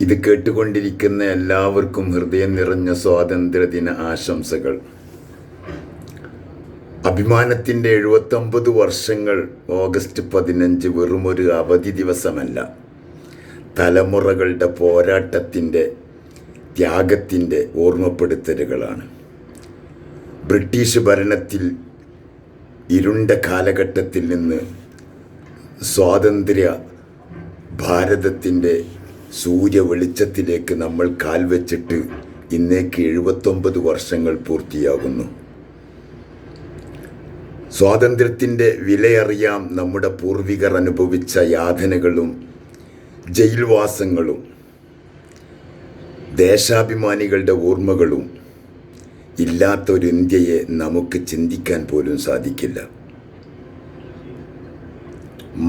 ഇത് കേട്ടുകൊണ്ടിരിക്കുന്ന എല്ലാവർക്കും ഹൃദയം നിറഞ്ഞ സ്വാതന്ത്ര്യദിന ആശംസകൾ. അഭിമാനത്തിൻ്റെ 79 വർഷങ്ങൾ ഓഗസ്റ്റ് 15 വെറുമൊരു അവധി ദിവസമല്ല, തലമുറകളുടെ പോരാട്ടത്തിൻ്റെ, ത്യാഗത്തിൻ്റെ ഓർമ്മപ്പെടുത്തലുകളാണ്. ബ്രിട്ടീഷ് ഭരണത്തിൽ ഇരുണ്ട കാലഘട്ടത്തിൽ നിന്ന് സ്വാതന്ത്ര്യ ഭാരതത്തിൻ്റെ സൂര്യ വെളിച്ചത്തിലേക്ക് നമ്മൾ കാൽവെച്ചിട്ട് ഇന്നേക്ക് 79 വർഷങ്ങൾ പൂർത്തിയാകുന്നു. സ്വാതന്ത്ര്യത്തിൻ്റെ വിലയറിയാം നമ്മുടെ പൂർവികർ അനുഭവിച്ച യാതനകളും ജയിൽവാസങ്ങളും ദേശാഭിമാനികളുടെ ഓർമ്മകളും ഇല്ലാത്തൊരു ഇന്ത്യയെ നമുക്ക് ചിന്തിക്കാൻ പോലും സാധിക്കില്ല.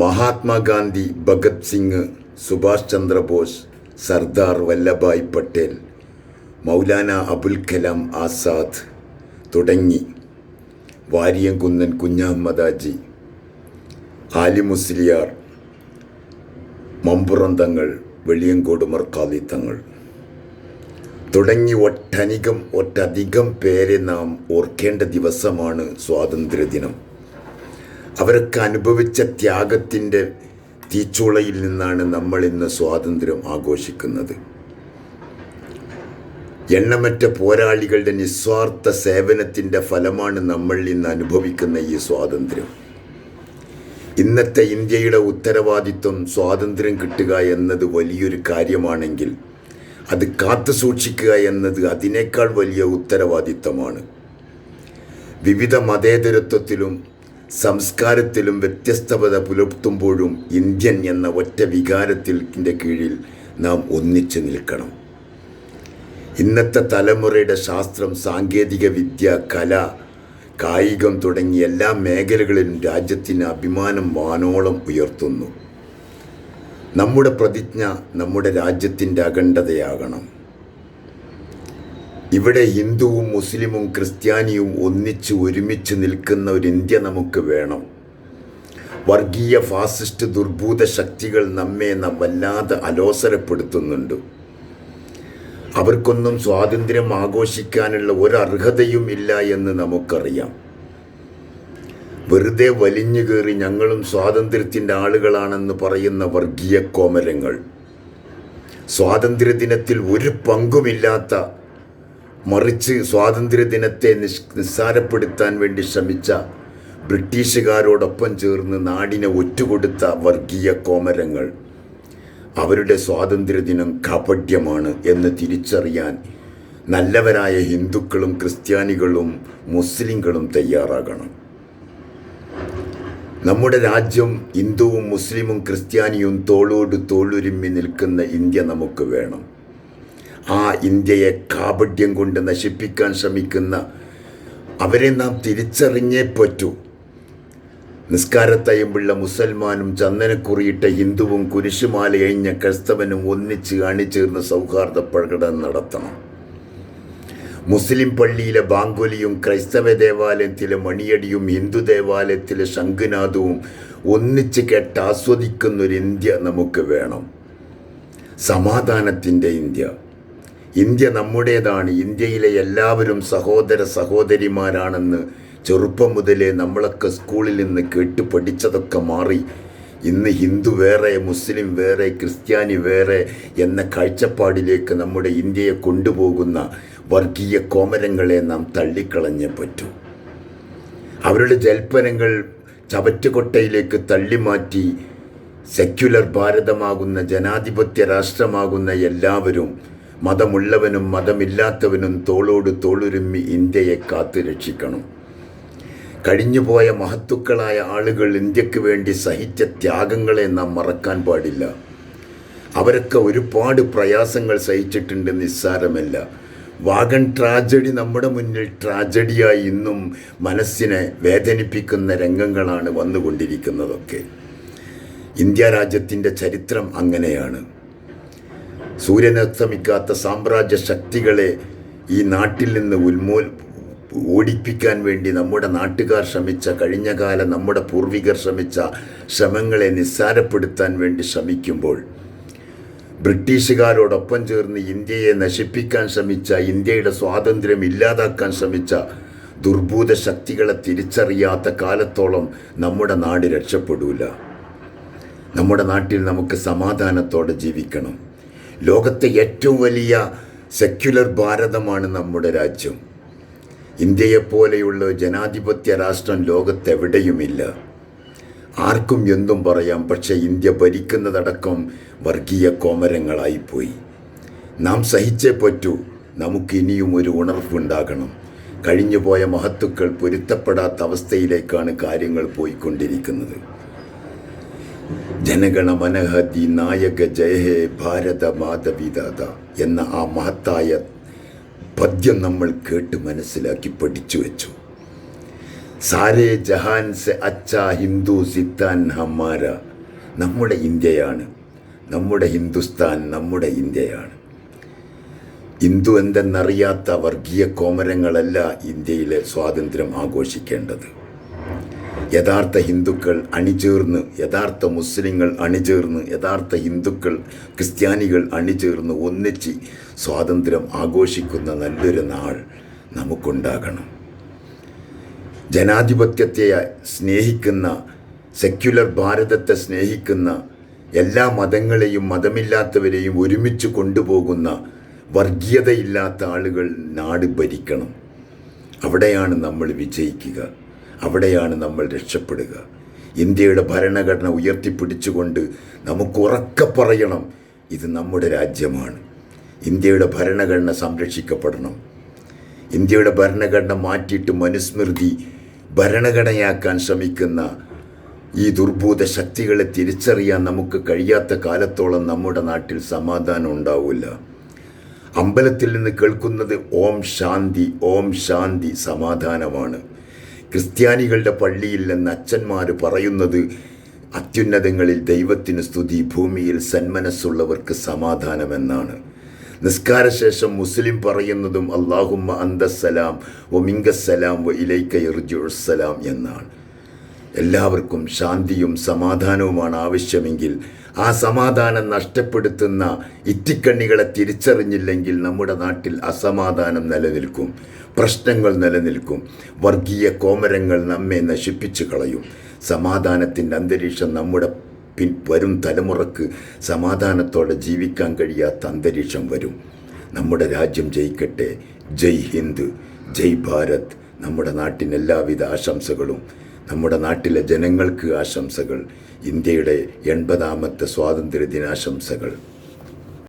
മഹാത്മാഗാന്ധി, ഭഗത് സിംഗ്, സുഭാഷ് ചന്ദ്രബോസ്, സർദാർ വല്ലഭായ് പട്ടേൽ, മൗലാന അബുൽ കലാം ആസാദ് തുടങ്ങി വാരിയംകുന്നൻ കുഞ്ഞഹമ്മദാജി, ആലി മുസ്ലിയാർ, മമ്പുറം തങ്ങൾ, വെളിയങ്കോട് മർക്കാലി തങ്ങൾ തുടങ്ങി ഒട്ടധികം പേരെ നാം ഓർക്കേണ്ട ദിവസമാണ് സ്വാതന്ത്ര്യദിനം. അവരൊക്കെ അനുഭവിച്ച ത്യാഗത്തിൻ്റെ തീച്ചൂളയിൽ നിന്നാണ് നമ്മൾ ഇന്ന് സ്വാതന്ത്ര്യം ആഘോഷിക്കുന്നത്. എണ്ണമറ്റ പോരാളികളുടെ നിസ്വാർത്ഥ സേവനത്തിൻ്റെ ഫലമാണ് നമ്മൾ ഇന്ന് അനുഭവിക്കുന്ന ഈ സ്വാതന്ത്ര്യം. ഇന്നത്തെ ഇന്ത്യയുടെ ഉത്തരവാദിത്വം സ്വാതന്ത്ര്യം കിട്ടുക എന്നത് വലിയൊരു കാര്യമാണെങ്കിൽ അത് കാത്തു സൂക്ഷിക്കുക എന്നത് അതിനേക്കാൾ വലിയ ഉത്തരവാദിത്തമാണ്. വിവിധ മതേതരത്വത്തിലും സംസ്കാരത്തിലും വ്യത്യസ്തത പുലർത്തുമ്പോഴും ഇന്ത്യൻ എന്ന ഒറ്റ വികാരത്തിൻ്റെ കീഴിൽ നാം ഒന്നിച്ചു നിൽക്കണം. ഇന്നത്തെ തലമുറയുടെ ശാസ്ത്രം, സാങ്കേതിക വിദ്യ, കല, കായികം തുടങ്ങിയ എല്ലാ മേഖലകളിലും രാജ്യത്തിന് അഭിമാനം വാനോളം ഉയർത്തുന്നു. നമ്മുടെ പ്രതിജ്ഞ നമ്മുടെ രാജ്യത്തിൻ്റെ അഖണ്ഡതയാകണം. ഇവിടെ ഹിന്ദുവും മുസ്ലിമും ക്രിസ്ത്യാനിയും ഒരുമിച്ച് നിൽക്കുന്ന ഒരു ഇന്ത്യ നമുക്ക് വേണം. വർഗീയ ഫാസിസ്റ്റ് ദുർഭൂത ശക്തികൾ നമ്മെ വല്ലാതെ അലോസരപ്പെടുത്തുന്നുണ്ട്. അവർക്കൊന്നും സ്വാതന്ത്ര്യം ആഘോഷിക്കാനുള്ള ഒരർഹതയും ഇല്ല എന്ന് നമുക്കറിയാം. വെറുതെ വലിഞ്ഞു കയറി ഞങ്ങളും സ്വാതന്ത്ര്യത്തിൻ്റെ ആളുകളാണെന്ന് പറയുന്ന വർഗീയ കോമരങ്ങൾ, സ്വാതന്ത്ര്യദിനത്തിൽ ഒരു പങ്കുമില്ലാത്ത, മറിച്ച് സ്വാതന്ത്ര്യദിനത്തെ നിസ്സാരപ്പെടുത്താൻ വേണ്ടി ശ്രമിച്ച ബ്രിട്ടീഷുകാരോടൊപ്പം ചേർന്ന് നാടിനെ ഒറ്റുകൊടുത്ത വർഗീയ കോമരങ്ങൾ, അവരുടെ സ്വാതന്ത്ര്യദിനം കാപട്യമാണ് എന്ന് തിരിച്ചറിയാൻ നല്ലവരായ ഹിന്ദുക്കളും ക്രിസ്ത്യാനികളും മുസ്ലിങ്ങളും തയ്യാറാകണം. നമ്മുടെ രാജ്യം ഹിന്ദുവും മുസ്ലിമും ക്രിസ്ത്യാനിയും തോളോട് തോളുരുമ്മി നിൽക്കുന്ന ഇന്ത്യ നമുക്ക് വേണം. ആ ഇന്ത്യയെ കാപട്യം കൊണ്ട് നശിപ്പിക്കാൻ ശ്രമിക്കുന്ന അവരെ നാം തിരിച്ചറിഞ്ഞേ പറ്റൂ. നിസ്കാരത്തയമ്പുള്ള മുസൽമാനും ചന്ദനക്കുറിയിട്ട ഹിന്ദുവും കുരിശുമാല അഴിഞ്ഞ ക്രൈസ്തവനും ഒന്നിച്ച് അണിചേർന്ന് സൗഹാർദ്ദ പ്രകടനം നടത്തണം. മുസ്ലിം പള്ളിയിലെ ബാങ്കൊലിയും ക്രൈസ്തവ ദേവാലയത്തിലെ മണിയടിയും ഹിന്ദു ദേവാലയത്തിലെ ശംഖുനാദവും ഒന്നിച്ച് കേട്ട് ആസ്വദിക്കുന്നൊരു ഇന്ത്യ നമുക്ക് വേണം. സമാധാനത്തിൻ്റെ ഇന്ത്യ. ഇന്ത്യ നമ്മുടേതാണ്. ഇന്ത്യയിലെ എല്ലാവരും സഹോദര സഹോദരിമാരാണെന്ന് ചെറുപ്പം മുതലേ നമ്മളൊക്കെ സ്കൂളിൽ നിന്ന് കേട്ട് പഠിച്ചതൊക്കെ മാറി ഇന്ന് ഹിന്ദു വേറെ, മുസ്ലിം വേറെ, ക്രിസ്ത്യാനി വേറെ എന്ന കാഴ്ചപ്പാടിലേക്ക് നമ്മുടെ ഇന്ത്യയെ കൊണ്ടുപോകുന്ന വർഗീയ കോമരങ്ങളെ നാം തള്ളിക്കളഞ്ഞേ പറ്റൂ. അവരുടെ ജൽപ്പനങ്ങൾ ചവറ്റുകൊട്ടയിലേക്ക് തള്ളിമാറ്റി സെക്യുലർ ഭാരതമാകുന്ന, ജനാധിപത്യ രാഷ്ട്രമാകുന്ന എല്ലാവരും, മതമുള്ളവനും മതമില്ലാത്തവനും തോളോട് തോളുരുമ്മി ഇന്ത്യയെ കാത്തു രക്ഷിക്കണം. കഴിഞ്ഞുപോയ മഹത്തുക്കളായ ആളുകൾ ഇന്ത്യക്ക് വേണ്ടി സഹിച്ച ത്യാഗങ്ങളെ നാം മറക്കാൻ പാടില്ല. അവരൊക്കെ ഒരുപാട് പ്രയാസങ്ങൾ സഹിച്ചിട്ടുണ്ട്, നിസ്സാരമല്ല. വാഗൺ ട്രാജഡി നമ്മുടെ മുന്നിൽ ട്രാജഡിയായി ഇന്നും മനസ്സിനെ വേദനിപ്പിക്കുന്ന രംഗങ്ങളാണ് വന്നുകൊണ്ടിരിക്കുന്നതൊക്കെ. ഇന്ത്യ രാജ്യത്തിൻ്റെ ചരിത്രം അങ്ങനെയാണ്. സൂര്യനസ്തമിക്കാത്ത സാമ്രാജ്യ ശക്തികളെ ഈ നാട്ടിൽ നിന്ന് ഓടിപ്പിക്കാൻ വേണ്ടി നമ്മുടെ നാട്ടുകാർ ശ്രമിച്ച, കഴിഞ്ഞകാല നമ്മുടെ പൂർവികർ ശ്രമിച്ച ശ്രമങ്ങളെ നിസ്സാരപ്പെടുത്താൻ വേണ്ടി ശ്രമിക്കുമ്പോൾ ബ്രിട്ടീഷുകാരോടൊപ്പം ചേർന്ന് ഇന്ത്യയെ നശിപ്പിക്കാൻ ശ്രമിച്ച, ഇന്ത്യയുടെ സ്വാതന്ത്ര്യം ഇല്ലാതാക്കാൻ ശ്രമിച്ച ദുർഭൂത ശക്തികളെ തിരിച്ചറിയാത്ത കാലത്തോളം നമ്മുടെ നാട് രക്ഷപ്പെടൂല. നമ്മുടെ നാട്ടിൽ നമുക്ക് സമാധാനത്തോടെ ജീവിക്കണം. ലോകത്തെ ഏറ്റവും വലിയ സെക്യുലർ ഭാരതമാണ് നമ്മുടെ രാജ്യം. ഇന്ത്യയെപ്പോലെയുള്ള ജനാധിപത്യ രാഷ്ട്രം ലോകത്തെവിടെയുമില്ല. ആർക്കും എന്തും പറയാം. പക്ഷേ ഇന്ത്യ ഭരിക്കുന്നതടക്കം വർഗീയ കോമരങ്ങളായിപ്പോയി. നാം സഹിച്ചേ പറ്റൂ. നമുക്ക് ഇനിയും ഒരു ഉണർവുണ്ടാകണം. കഴിഞ്ഞുപോയ മഹത്തുക്കൾ പൊരുത്തപ്പെടാത്ത അവസ്ഥയിലേക്കാണ് കാര്യങ്ങൾ പോയിക്കൊണ്ടിരിക്കുന്നത്. ജനഗണമനഹതി നായക ജയഹേ ഭാരത മാതപിതാത എന്ന ആ മഹത്തായ പദ്യം നമ്മൾ കേട്ട് മനസ്സിലാക്കി പഠിച്ചു വെച്ചു. സാരേ ജഹാൻ സെ അച്ഛാ ഹിന്ദു സിത്താൻ ഹമാര. നമ്മുടെ ഇന്ത്യയാണ്, നമ്മുടെ ഹിന്ദുസ്ഥാൻ നമ്മുടെ ഇന്ത്യയാണ്. ഹിന്ദു എന്തെന്നറിയാത്ത വർഗീയ കോമരങ്ങളല്ല ഇന്ത്യയിലെ സ്വാതന്ത്ര്യം ആഘോഷിക്കേണ്ടത്. യഥാർത്ഥ ഹിന്ദുക്കൾ അണിചേർന്ന്, യഥാർത്ഥ മുസ്ലിങ്ങൾ അണിചേർന്ന്, യഥാർത്ഥ ഹിന്ദുക്കൾ ക്രിസ്ത്യാനികൾ അണിചേർന്ന് ഒന്നിച്ച് സ്വാതന്ത്ര്യം ആഘോഷിക്കുന്ന നല്ലൊരു നാൾ നമുക്കുണ്ടാകണം. ജനാധിപത്യത്തെ സ്നേഹിക്കുന്ന, സെക്യുലർ ഭാരതത്തെ സ്നേഹിക്കുന്ന, എല്ലാ മതങ്ങളെയും മതമില്ലാത്തവരെയും ഒരുമിച്ച് കൊണ്ടുപോകുന്ന വർഗീയതയില്ലാത്ത ആളുകൾ നാട് ഭരിക്കണം. അവിടെയാണ് നമ്മൾ വിജയിക്കുക, അവിടെയാണ് നമ്മൾ രക്ഷപ്പെടുക. ഇന്ത്യയുടെ ഭരണഘടന ഉയർത്തിപ്പിടിച്ചുകൊണ്ട് നമുക്ക് ഉറക്കെ പറയണം, ഇത് നമ്മുടെ രാജ്യമാണ്. ഇന്ത്യയുടെ ഭരണഘടന സംരക്ഷിക്കപ്പെടണം. ഇന്ത്യയുടെ ഭരണഘടന മാറ്റിയിട്ട് മനുസ്മൃതി ഭരണഘടനയാക്കാൻ ശ്രമിക്കുന്ന ഈ ദുർഭൂത ശക്തികളെ തിരിച്ചറിയാൻ നമുക്ക് കഴിയാത്ത കാലത്തോളം നമ്മുടെ നാട്ടിൽ സമാധാനം ഉണ്ടാവില്ല. അമ്പലത്തിൽ നിന്ന് കേൾക്കുന്നത് ഓം ശാന്തി, ഓം ശാന്തി, സമാധാനമാണ്. ക്രിസ്ത്യാനികളുടെ പള്ളിയിൽ നിന്ന് അച്ഛന്മാർ പറയുന്നത് അത്യുന്നതങ്ങളിൽ ദൈവത്തിന് സ്തുതി, ഭൂമിയിൽ സന്മനസ്സുള്ളവർക്ക് സമാധാനമെന്നാണ്. നിസ്കാരശേഷം മുസ്ലിം പറയുന്നതും അല്ലാഹുമ്മ അന്തസ്സലാം വ മിങ്കസ്സലാം വ ഇലൈക യർജിഉസ്സലാം എന്നാണ്. എല്ലാവർക്കും ശാന്തിയും സമാധാനവുമാണ് ആവശ്യമെങ്കിൽ ആ സമാധാനം നഷ്ടപ്പെടുത്തുന്ന ഇറ്റിക്കണ്ണികളെ തിരിച്ചറിഞ്ഞില്ലെങ്കിൽ നമ്മുടെ നാട്ടിൽ അസമാധാനം നിലനിൽക്കും, പ്രശ്നങ്ങൾ നിലനിൽക്കും, വർഗീയ കോമരങ്ങൾ നമ്മെ നശിപ്പിച്ചു കളയും. സമാധാനത്തിൻ്റെ അന്തരീക്ഷം നമ്മുടെ വരും തലമുറക്ക് സമാധാനത്തോടെ ജീവിക്കാൻ കഴിയാത്ത അന്തരീക്ഷം വരും. നമ്മുടെ രാജ്യം ജയിക്കട്ടെ. ജയ് ഹിന്ദ്, ജയ് ഭാരത്. നമ്മുടെ നാട്ടിന് എല്ലാവിധ ആശംസകളും. നമ്മുടെ നാട്ടിലെ ജനങ്ങൾക്ക് ആശംസകൾ. ഇന്ത്യയുടെ 80ാമത്തെ സ്വാതന്ത്ര്യ ദിനാശംസകൾ.